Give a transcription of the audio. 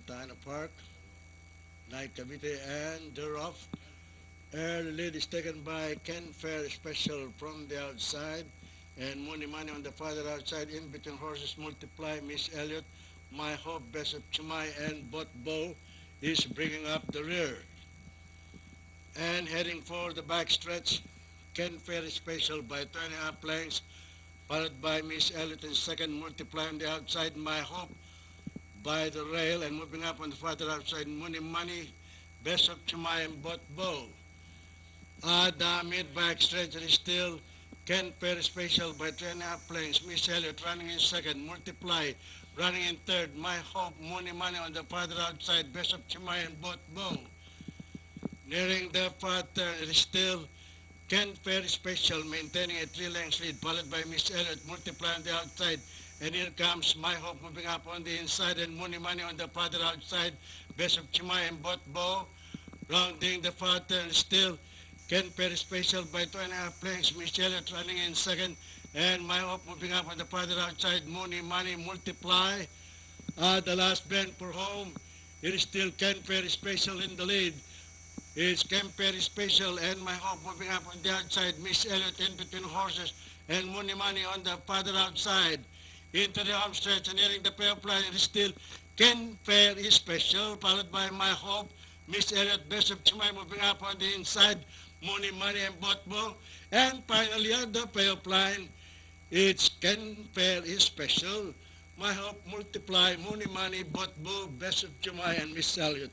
Santa Ana Park, Night Cavite, and they're off. The lead is taken by Ken Fair Special from the outside, and Money Money on the farther outside. In between horses multiply. Miss Elliott, My Hope, Best of Chumay, and Bot Bow is bringing up the rear. And heading for the backstretch, Ken Fair Special by 2.5 lengths, followed by Miss Elliott in second, multiply on the outside. My Hope by the rail, and moving up on the farther outside, Money Money, Best of Chumay, and Bot Bow. The mid-back stretch is still Ken Fair Special by 3.5 lengths. Miss Elliott running in second, Multiply running in third. My Hope, Money Money on the farther outside, Best of Chimay and Bot Bow. Nearing the far turn, it is still Ken Fair Special maintaining a 3 lengths lead, followed by Miss Elliott, Multiply on the outside. And here comes My Hope moving up on the inside, and Money Money on the farther outside, Best of Chimay and Bot Bow. Rounding the far turn, still Ken Fair Special by 2.5 lengths. Miss Elliott running in second, and My Hope moving up on the farther outside. Money Money Multiply. The last bend for home. It is still Ken Fair Special in the lead. It's Ken Fair Special and My Hope moving up on the outside. Miss Elliott in between horses, and Money Money on the farther outside. Into the home stretch and nearing the payoff line, it is still Ken Fair Special, followed by My Hope. Miss Elliott, Best of Chumay moving up on the inside. Money Money and Botbo. And finally on the payoff line, it's Ken Fair Special. My Hope Multiply, Money Money, Botbo, Best of Chumay, and Miss Elliott.